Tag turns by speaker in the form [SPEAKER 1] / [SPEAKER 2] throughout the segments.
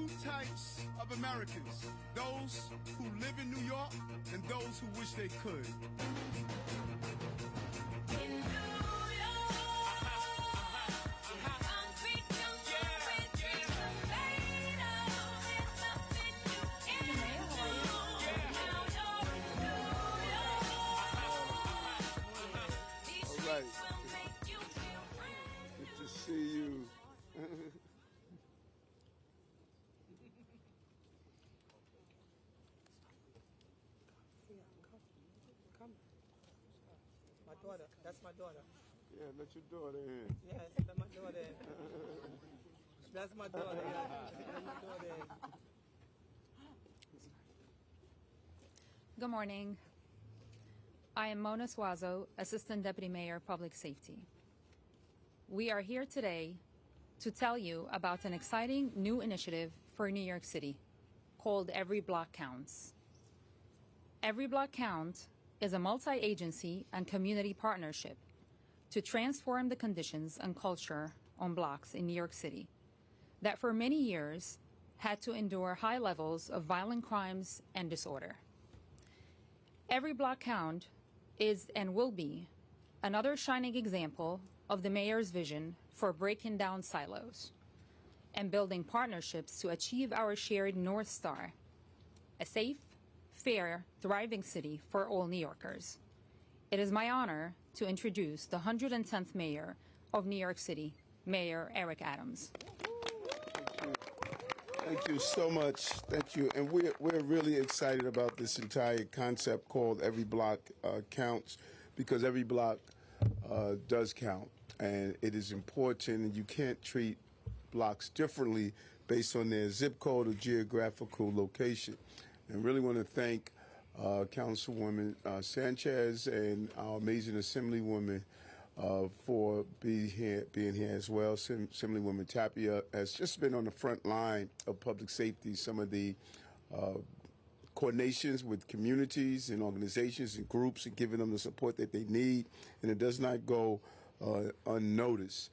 [SPEAKER 1] two types of Americans, those who live in New York and those who wish they could. Good to see you.
[SPEAKER 2] Come. My daughter. That's my daughter.
[SPEAKER 1] Yeah, let your daughter in.
[SPEAKER 2] Yes, let my daughter in. That's my daughter. Yeah. Let my daughter in.
[SPEAKER 3] Good morning. I am Mona Suazo, Assistant Deputy Mayor, Public Safety. We are here today to tell you about an exciting new initiative for New York City called Every Block Counts. Every Block Count is a multi-agency and community partnership to transform the conditions and culture on blocks in New York City that for many years had to endure high levels of violent crimes and disorder. Every Block Count is and will be another shining example of the mayor's vision for breaking down silos and building partnerships to achieve our shared North Star, a safe, fair, thriving city for all New Yorkers. It is my honor to introduce the 110th Mayor of New York City, Mayor Eric Adams.
[SPEAKER 1] Thank you so much. Thank you. And we're really excited about this entire concept called Every Block Counts, because every block does count. And it is important, and you can't treat blocks differently based on their zip code or geographical location. And really want to thank Councilwoman Sanchez and our amazing Assemblywoman for being here as well. Assemblywoman Tapia has just been on the front line of public safety, some of the coordinations with communities and organizations and groups and giving them the support that they need, and it does not go unnoticed.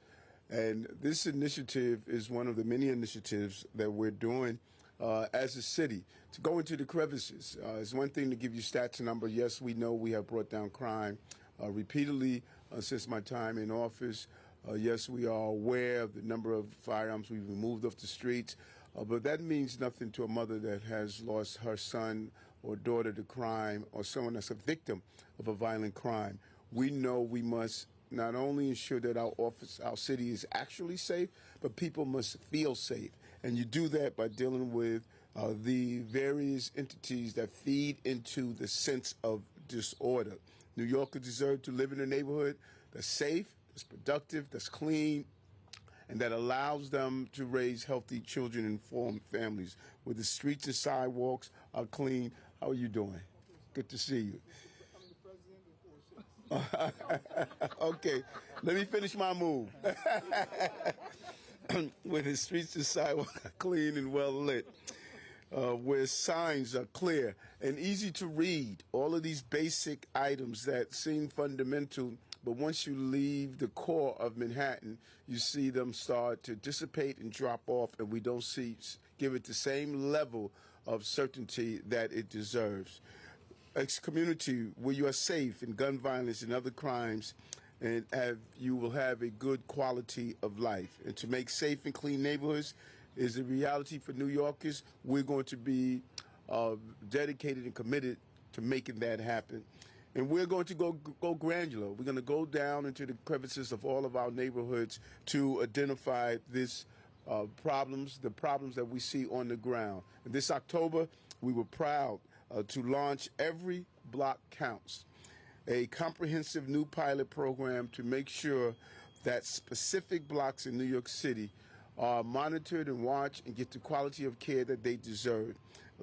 [SPEAKER 1] And this initiative is one of the many initiatives that we're doing as a city to go into the crevices. It's one thing to give you stats and numbers. Yes, we know we have brought down crime repeatedly since my time in office. Yes, we are aware of the number of firearms we've removed off the streets, but that means nothing to a mother that has lost her son or daughter to crime, or someone that's a victim of a violent crime. We know we must not only ensure that our city is actually safe, but people must feel safe. And you do that by dealing with the various entities that feed into the sense of disorder. New Yorkers deserve to live in a neighborhood that's safe, that's productive, that's clean, and that allows them to raise healthy children and form families, where the streets and sidewalks are clean. How are you doing? Good to see you. Okay, let me finish my move. When the streets and sidewalks are clean and well lit, where signs are clear and easy to read, all of these basic items that seem fundamental, but once you leave the core of Manhattan, you see them start to dissipate and drop off, and we don't give it the same level of certainty that it deserves. A community where you are safe in gun violence and other crimes, and you will have a good quality of life. And to make safe and clean neighborhoods is a reality for New Yorkers. We're going to be dedicated and committed to making that happen. And we're going to go granular. We're going to go down into the crevices of all of our neighborhoods to identify the problems that we see on the ground. And this October, we were proud to launch Every Block Counts, a comprehensive new pilot program to make sure that specific blocks in New York City are monitored and watched and get the quality of care that they deserve.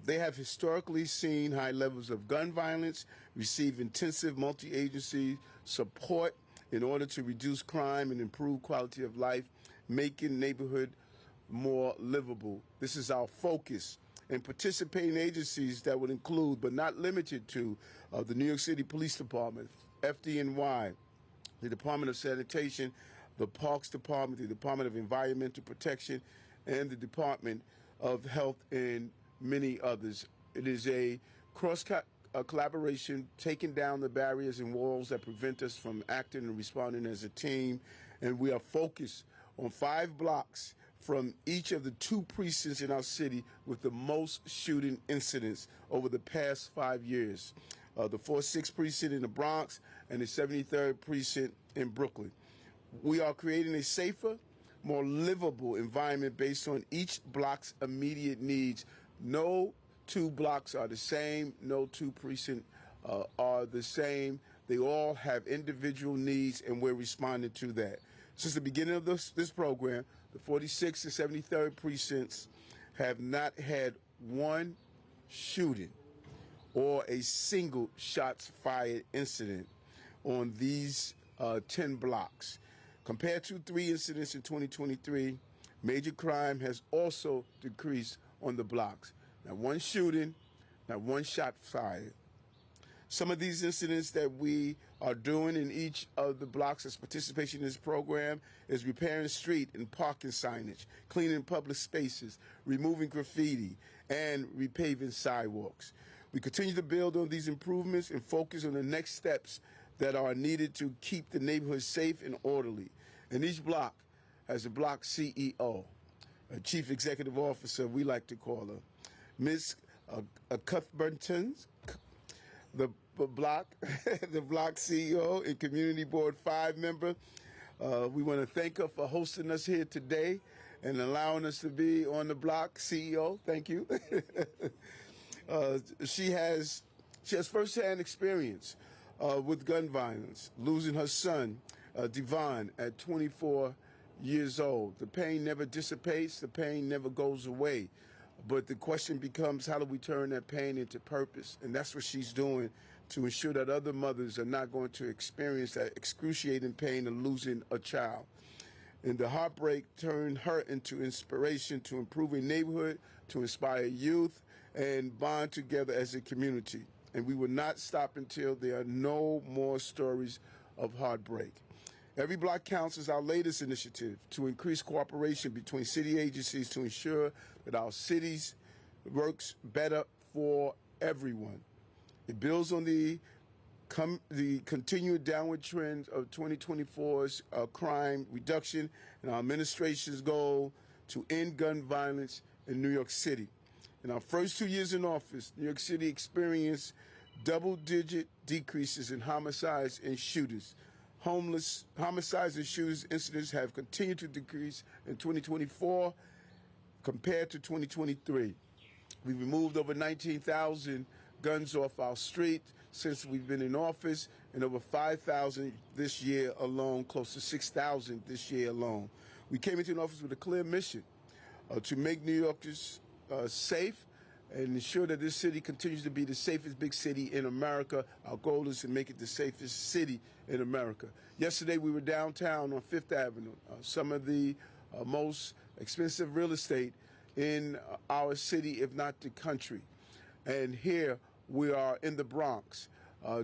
[SPEAKER 1] They have historically seen high levels of gun violence, receive intensive multi-agency support in order to reduce crime and improve quality of life, making neighborhood more livable. This is our focus. And participating agencies that would include, but not limited to, the New York City Police Department, FDNY, the Department of Sanitation, the Parks Department, the Department of Environmental Protection, and the Department of health, and many others. It is a collaboration, taking down the barriers and walls that prevent us from acting and responding as a team. And we are focused on 5 blocks from each of the 2 precincts in our city with the most shooting incidents over the past 5 years. The 4-6 precinct in the Bronx and the 73rd precinct in Brooklyn. We are creating a safer, more livable environment based on each block's immediate needs. No 2 blocks are the same. No 2 precincts are the same. They all have individual needs, and we're responding to that. Since the beginning of this program, the 46th and 73rd precincts have not had one shooting or a single shots fired incident on these 10 blocks. Compared to 3 incidents in 2023, major crime has also decreased on the blocks. Not one shooting, not one shot fired. Some of these incidents that we are doing in each of the blocks as participation in this program is repairing street and parking signage, cleaning public spaces, removing graffiti, and repaving sidewalks. We continue to build on these improvements and focus on the next steps that are needed to keep the neighborhood safe and orderly. And each block has a block CEO, a chief executive officer, we like to call her. Ms. Cuthberton, the block, the block CEO and community board 5 member. We want to thank her for hosting us here today and allowing us to be on the block. CEO, thank you. She has firsthand experience with gun violence, losing her son, Devon, at 24 years old. The pain never dissipates. The pain never goes away. But the question becomes, how do we turn that pain into purpose? And that's what she's doing to ensure that other mothers are not going to experience that excruciating pain of losing a child. And the heartbreak turned her into inspiration to improve a neighborhood, to inspire youth, and bond together as a community. And we will not stop until there are no more stories of heartbreak. Every Block Counts is our latest initiative to increase cooperation between city agencies to ensure that our cities works better for everyone. It builds on the continued downward trend of 2024's crime reduction and our administration's goal to end gun violence in New York City. In our first 2 years in office, New York City experienced double-digit decreases in homicides and shootings. Homicides and shootings incidents have continued to decrease in 2024 compared to 2023. We removed over 19,000 guns off our street since we've been in office, and over 5,000 this year alone, close to 6,000 this year alone. We came into an office with a clear mission to make New Yorkers safe and ensure that this city continues to be the safest big city in America. Our goal is to make it the safest city in America. Yesterday, we were downtown on 5th Avenue, some of the most expensive real estate in our city, if not the country. And here we are in the Bronx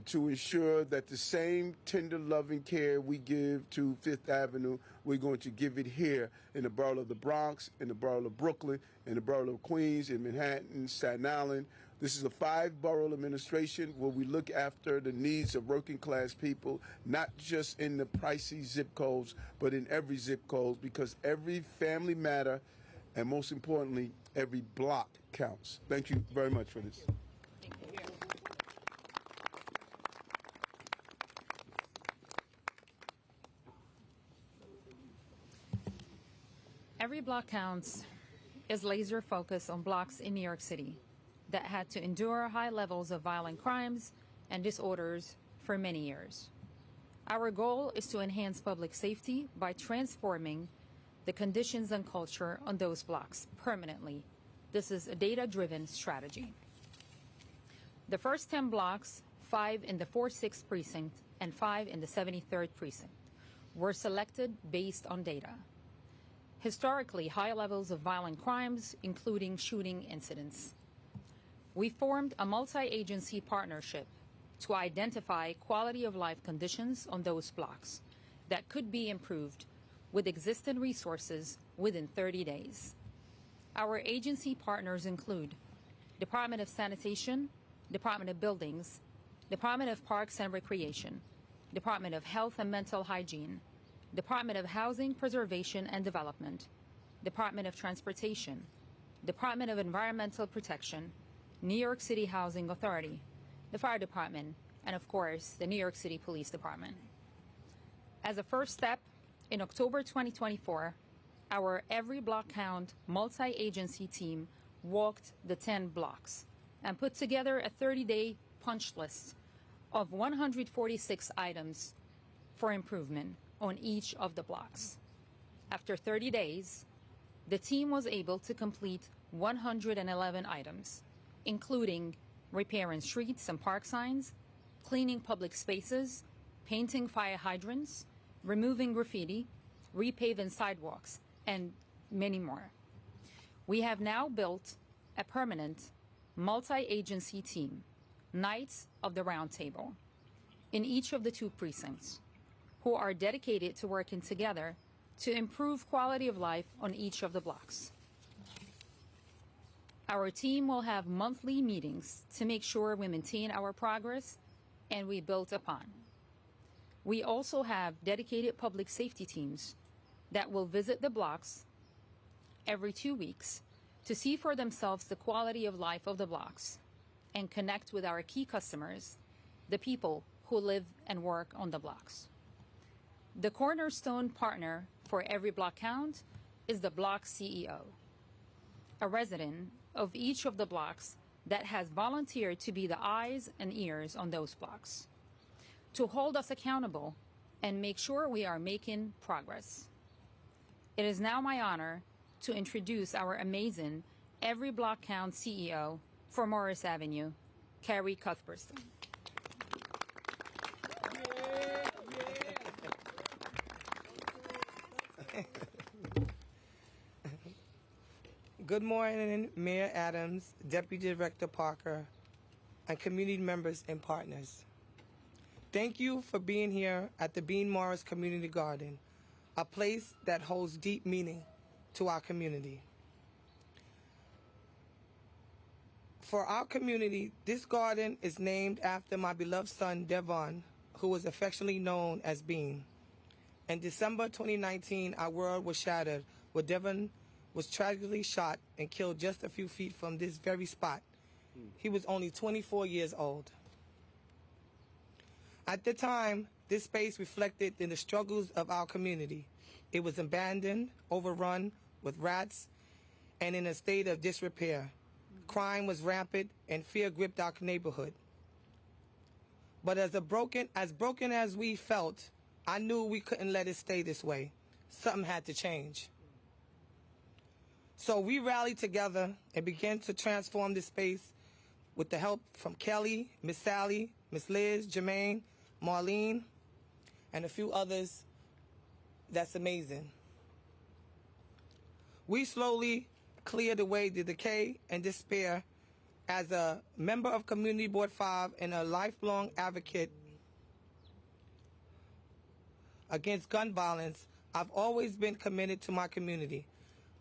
[SPEAKER 1] to ensure that the same tender, loving care we give to 5th Avenue, we're going to give it here in the borough of the Bronx, in the borough of Brooklyn, in the borough of Queens, in Manhattan, Staten Island. This is a 5-borough administration where we look after the needs of working class people, not just in the pricey zip codes, but in every zip code, because every family matter, and most importantly, every block counts. Thank you very much for this.
[SPEAKER 3] Every Block Counts is laser focused on blocks in New York City that had to endure high levels of violent crimes and disorders for many years. Our goal is to enhance public safety by transforming the conditions and culture on those blocks permanently. This is a data-driven strategy. The first 10 blocks, 5 in the 4-6 precinct and 5 in the 73rd precinct, were selected based on data. Historically high levels of violent crimes, including shooting incidents. We formed a multi-agency partnership to identify quality of life conditions on those blocks that could be improved with existing resources within 30 days. Our agency partners include Department of Sanitation, Department of Buildings, Department of Parks and Recreation, Department of Health and Mental Hygiene, Department of Housing Preservation and Development, Department of Transportation, Department of Environmental Protection, New York City Housing Authority, the Fire Department, and of course, the New York City Police Department. As a first step, in October 2024, our Every Block Count multi-agency team walked the 10 blocks and put together a 30-day punch list of 146 items for improvement on each of the blocks. After 30 days, the team was able to complete 111 items, including repairing streets and park signs, cleaning public spaces, painting fire hydrants, removing graffiti, repaving sidewalks, and many more. We have now built a permanent multi-agency team, Knights of the Round Table, in each of the 2 precincts, who are dedicated to working together to improve quality of life on each of the blocks. Our team will have monthly meetings to make sure we maintain our progress and we build upon. We also have dedicated public safety teams that will visit the blocks every 2 weeks to see for themselves the quality of life of the blocks and connect with our key customers, the people who live and work on the blocks. The cornerstone partner for Every Block Count is the block CEO, a resident of each of the blocks that has volunteered to be the eyes and ears on those blocks, to hold us accountable and make sure we are making progress. It is now my honor to introduce our amazing Every Block Count CEO for Morris Avenue, Carrie Cuthbertson.
[SPEAKER 2] Good morning, Mayor Adams, Deputy Director Parker, and community members and partners. Thank you for being here at the Bean Morris Community Garden, a place that holds deep meaning to our community. For our community, this garden is named after my beloved son, Devon, who was affectionately known as Bean. In December 2019, our world was shattered when Devon was tragically shot and killed just a few feet from this very spot. He was only 24 years old. At the time, this space reflected in the struggles of our community. It was abandoned, overrun with rats, and in a state of disrepair. Crime was rampant and fear gripped our neighborhood. But as broken as we felt, I knew we couldn't let it stay this way. Something had to change. So we rallied together and began to transform this space with the help from Kelly, Miss Sally, Miss Liz, Jermaine, Marlene, and a few others. That's amazing. We slowly cleared away the decay and despair. As a member of Community Board 5 and a lifelong advocate against gun violence, I've always been committed to my community.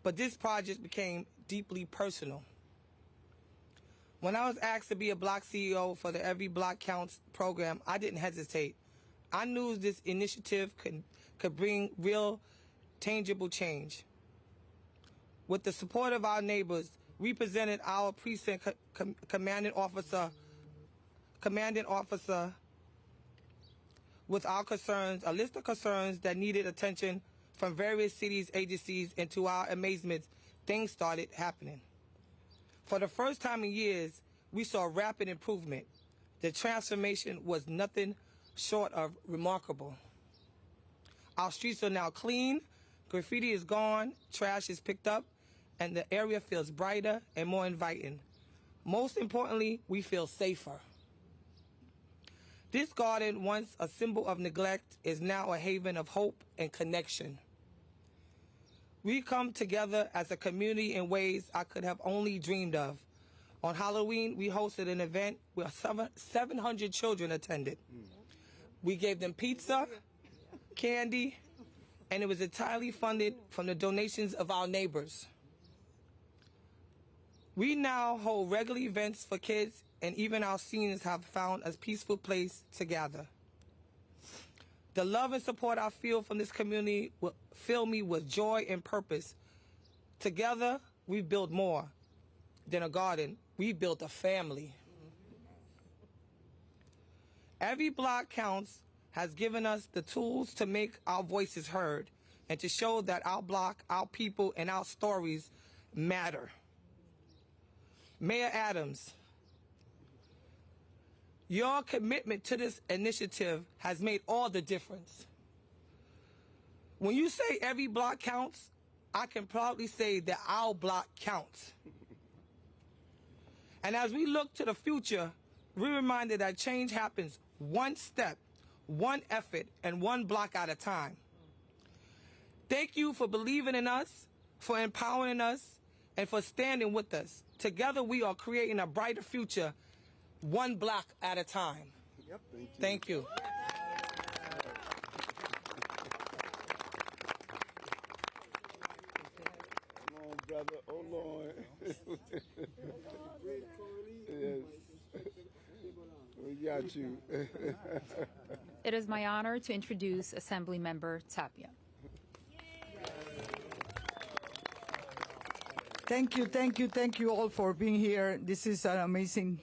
[SPEAKER 2] But this project became deeply personal. When I was asked to be a block CEO for the Every Block Counts program, I didn't hesitate. I knew this initiative could bring real, tangible change. With the support of our neighbors, we presented our precinct commanding officer with our concerns, a list of concerns that needed attention from various cities, agencies, and to our amazement, things started happening. For the first time in years, we saw rapid improvement. The transformation was nothing short of remarkable. Our streets are now clean, graffiti is gone, trash is picked up, and the area feels brighter and more inviting. Most importantly, we feel safer. This garden, once a symbol of neglect, is now a haven of hope and connection. We come together as a community in ways I could have only dreamed of. On Halloween, we hosted an event where 700 children attended. We gave them pizza, candy, and it was entirely funded from the donations of our neighbors. We now hold regular events for kids, and even our seniors have found a peaceful place to gather. The love and support I feel from this community will fill me with joy and purpose. Together, we've built more than a garden. We've built a family. Every block counts has given us the tools to make our voices heard and to show that our block, our people, and our stories matter. Mayor Adams, your commitment to this initiative has made all the difference. When you say every block counts, I can proudly say that our block counts. And as we look to the future, we're reminded that change happens one step, one effort, and one block at a time. Thank you for believing in us, for empowering us, and for standing with us. Together, we are creating a brighter future, one block at a time.
[SPEAKER 1] Yep,
[SPEAKER 2] thank you.
[SPEAKER 1] Come on, brother. Hold on. Yes. We got you.
[SPEAKER 3] It is my honor to introduce Assemblymember Tapia.
[SPEAKER 4] Thank you all for being here. This is an amazing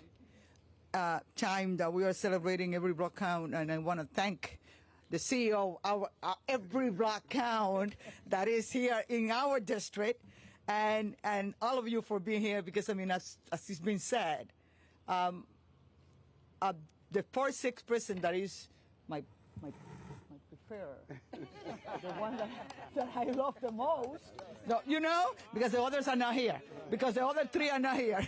[SPEAKER 4] time that we are celebrating Every Block Count, and I want to thank the CEO of our Every Block Count that is here in our district, and all of you for being here, because, I mean, as it's been said, the 4-6 person that is my preferred, the one that I love the most, no, you know, because the others are not here, because the other 3 are not here.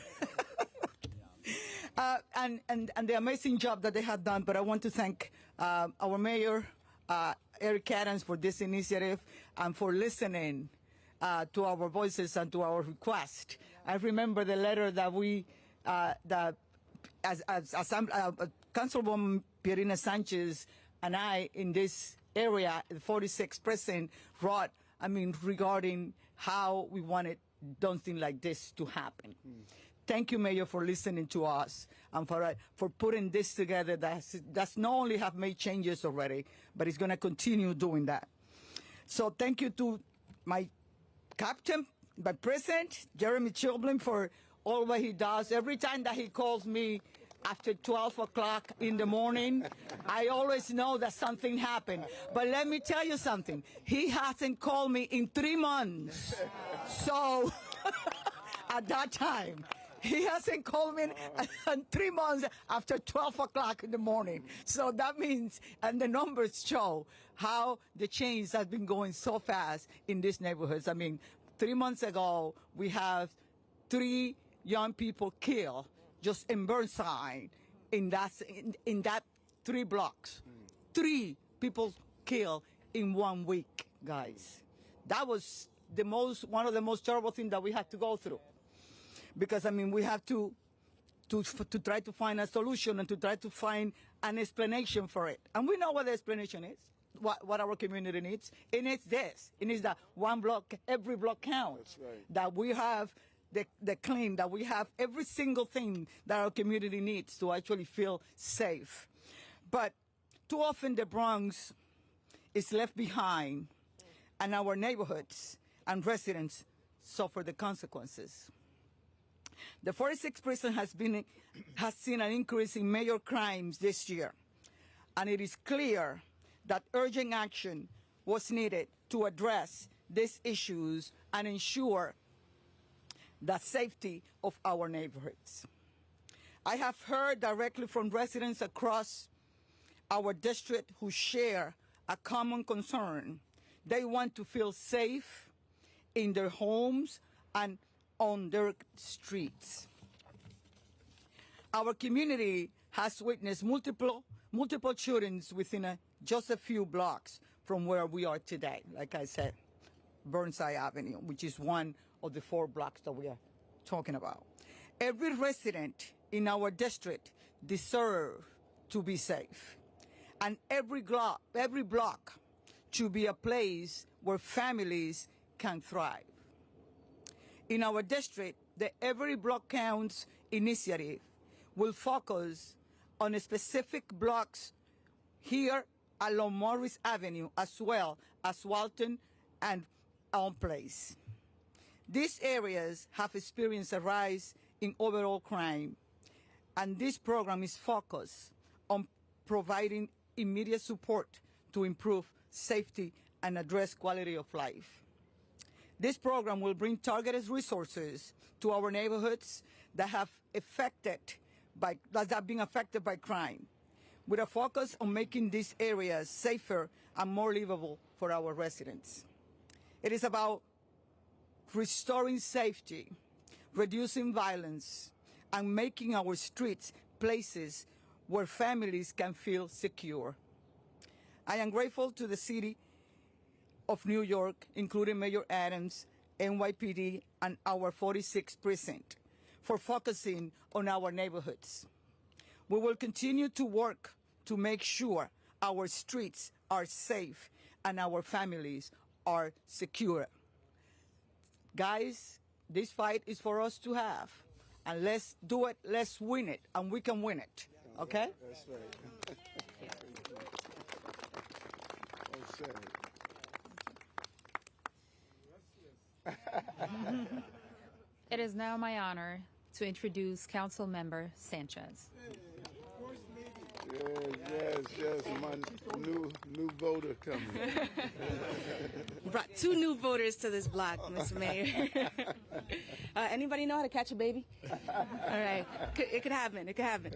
[SPEAKER 4] And the amazing job that they have done. But I want to thank our mayor, Eric Adams, for this initiative and for listening to our voices and to our request. I remember the letter that we, that as Councilwoman Pierina Sanchez and I in this area, the 46 president, wrote, I mean, regarding how we wanted something like this to happen. Thank you, Mayor, for listening to us and for putting this together. That's not only have made changes already, but it's going to continue doing that. So thank you to my captain, my president, Jeremy Chilblin, for all what he does. Every time that he calls me after 12 o'clock in the morning, I always know that something happened. But let me tell you something. He hasn't called me in 3 months. So at that time, he hasn't called me in 3 months after 12 o'clock in the morning. So that means, and the numbers show how the change has been going so fast in these neighborhoods. I mean, 3 months ago, we have 3 young people killed just in Burnside, in that 3 blocks. 3 people killed in 1 week, guys. That was one of the most terrible things that we had to go through. Because, I mean, we have to try to find a solution and to try to find an explanation for it. And we know what the explanation is, what our community needs. And it's this. It is that one block, every block counts.
[SPEAKER 1] That's right.
[SPEAKER 4] That we have the clean, that we have every single thing that our community needs to actually feel safe. But too often the Bronx is left behind, and our neighborhoods and residents suffer the consequences. The 46 prison has seen an increase in major crimes this year, and it is clear that urgent action was needed to address these issues and ensure the safety of our neighborhoods. I have heard directly from residents across our district who share a common concern. They want to feel safe in their homes and on their streets. Our community has witnessed multiple shootings within just a few blocks from where we are today. Like I said, Burnside Avenue, which is one of the 4 blocks that we are talking about. Every resident in our district deserves to be safe, and every block should be a place where families can thrive. In our district, the Every Block Counts initiative will focus on specific blocks here along Morris Avenue, as well as Walton and Elm Place. These areas have experienced a rise in overall crime, and this program is focused on providing immediate support to improve safety and address quality of life. This program will bring targeted resources to our neighborhoods that have been affected by crime, with a focus on making these areas safer and more livable for our residents. It is about restoring safety, reducing violence, and making our streets places where families can feel secure. I am grateful to the City of New York, including Mayor Adams, NYPD, and our 46th precinct, for focusing on our neighborhoods. We will continue to work to make sure our streets are safe and our families are secure. Guys, this fight is for us to have, and let's do it, let's win it, and we can win it, okay?
[SPEAKER 1] That's right.
[SPEAKER 3] It is now my honor to introduce Council Member Sanchez.
[SPEAKER 1] Yes, my new voter coming.
[SPEAKER 5] Brought 2 new voters to this block, Mr. Mayor. Anybody know how to catch a baby? All right, it could happen. It could happen.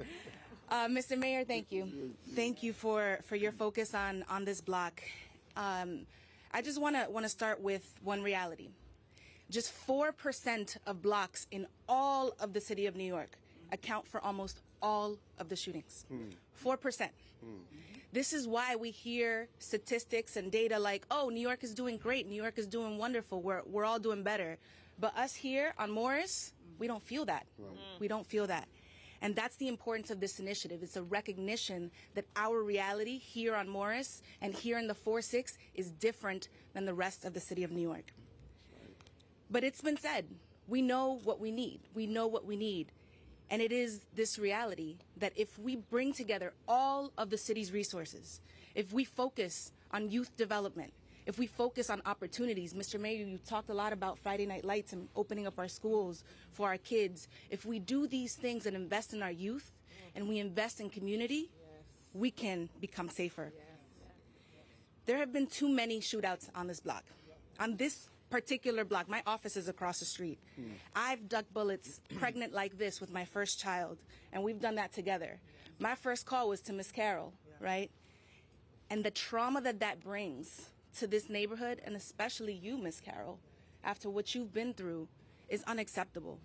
[SPEAKER 5] Mr. Mayor, thank you. Thank you for your focus on this block. I just want to start with one reality. Just 4% of blocks in all of the city of New York account for almost all of the shootings. 4%. This is why we hear statistics and data like, oh, New York is doing great, New York is doing wonderful, we're all doing better. But us here on Morris, we don't feel that. We don't feel that. And that's the importance of this initiative. It's a recognition that our reality here on Morris and here in the 4-6 is different than the rest of the city of New York. But it's been said, we know what we need. We know what we need. And it is this reality that if we bring together all of the city's resources, if we focus on youth development, if we focus on opportunities, Mr. Mayor, you talked a lot about Friday Night Lights and opening up our schools for our kids. If we do these things and invest in our youth and we invest in community, we can become safer. There have been too many shootouts on this block. On this particular block, my office is across the street. I've ducked bullets pregnant like this with my first child, and we've done that together. My first call was to Miss Carol, right? And the trauma that brings to this neighborhood, and especially you, Miss Carol, after what you've been through, is unacceptable.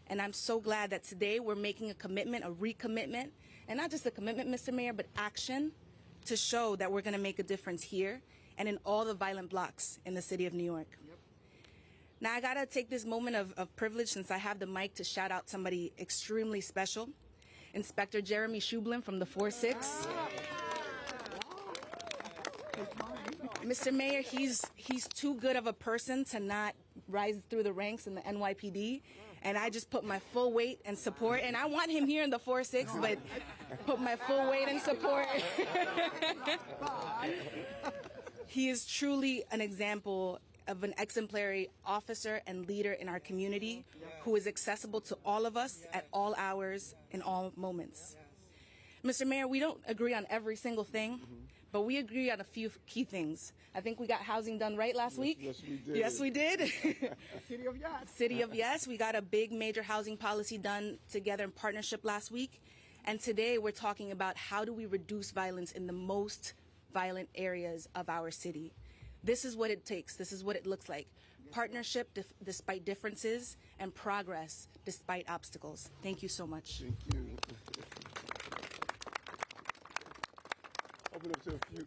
[SPEAKER 5] And I'm so glad that today we're making a commitment, a recommitment, and not just a commitment, Mr. Mayor, but action to show that we're gonna make a difference here and in all the violent blocks in the city of New York. Now, I gotta take this moment of privilege, since I have the mic, to shout out somebody extremely special. Inspector Jeremy Shublin from the 4-6. Mr. Mayor, he's too good of a person to not rise through the ranks in the NYPD. And I just put my full weight and support, and I want him here in the 4-6, but put my full weight and support. He is truly an example of an exemplary officer and leader in our community who is accessible to all of us at all hours in all moments. Mr. Mayor, we don't agree on every single thing, but we agree on a few key things. I think we got housing done right last week.
[SPEAKER 1] Yes, we did.
[SPEAKER 5] Yes, we did.
[SPEAKER 4] City of Yes.
[SPEAKER 5] City of Yes. We got a big major housing policy done together in partnership last week. And today we're talking about how do we reduce violence in the most violent areas of our city. This is what it takes. This is what it looks like. Partnership despite differences, and progress despite obstacles. Thank you so much.
[SPEAKER 1] Thank you. Open up to a few.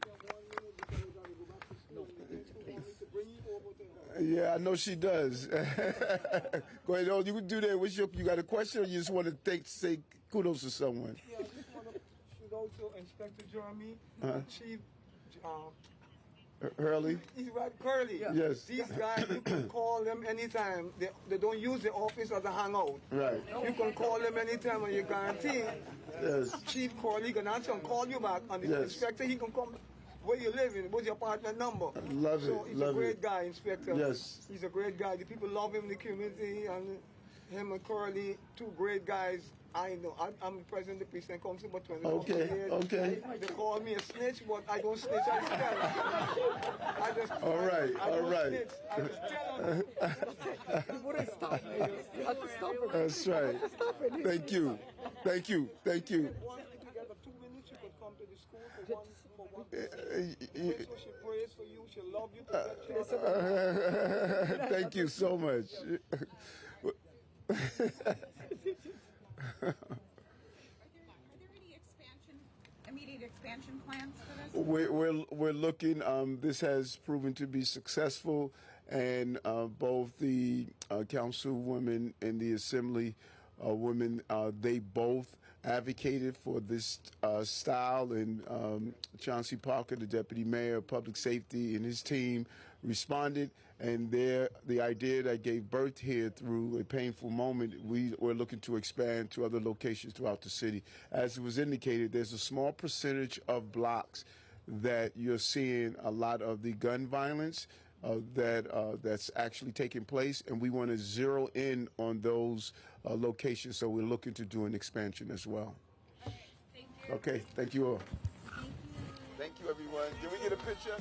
[SPEAKER 1] Yeah, I know she does. Go ahead. Oh, you can do that. You got a question, or you just want to say kudos to someone?
[SPEAKER 6] Yeah, I just want to shout out to Inspector Jeremy, Chief
[SPEAKER 1] Hurley?
[SPEAKER 6] He's right, Curly.
[SPEAKER 1] Yes.
[SPEAKER 6] These guys, you can call them anytime. They don't use the office as a hangout.
[SPEAKER 1] Right.
[SPEAKER 6] You can call them anytime and you guarantee
[SPEAKER 1] Yes.
[SPEAKER 6] Chief Curly can answer and call you back. And the
[SPEAKER 1] Yes.
[SPEAKER 6] inspector, he can come where you live in, what's your apartment number.
[SPEAKER 1] Love
[SPEAKER 6] So
[SPEAKER 1] it,
[SPEAKER 6] he's
[SPEAKER 1] love
[SPEAKER 6] a great
[SPEAKER 1] it.
[SPEAKER 6] guy, Inspector.
[SPEAKER 1] Yes.
[SPEAKER 6] He's a great guy. The people love him in the community, and him and Curly, two great guys. I know. I'm the president of the Precinct Council for 20
[SPEAKER 1] Okay,
[SPEAKER 6] years.
[SPEAKER 1] okay.
[SPEAKER 6] They call me a snitch, but I don't snitch, I just tell. I just,
[SPEAKER 1] All right,
[SPEAKER 6] I don't
[SPEAKER 1] all right.
[SPEAKER 6] snitch, I just tell them.
[SPEAKER 1] That's right. Thank you. Thank you. Thank you.
[SPEAKER 6] One, if you get 2 minutes, you could come to the school for one. So she prays for you. She love you to get
[SPEAKER 1] Thank you so much.
[SPEAKER 7] Are there any immediate expansion plans for this?
[SPEAKER 1] We're looking. This has proven to be successful, and both the councilwomen and the assembly women, they both advocated for this style, and Chauncey Parker, the deputy mayor of public safety, and his team responded. And the idea that gave birth here through a painful moment, we're looking to expand to other locations throughout the city. As it was indicated, there's a small percentage of blocks that you're seeing a lot of the gun violence that's actually taking place, and we want to zero in on those locations. So we're looking to do an expansion as well.
[SPEAKER 7] Thank you.
[SPEAKER 1] Okay, thank you all.
[SPEAKER 7] Thank you.
[SPEAKER 1] Thank you, everyone. Can we get a picture?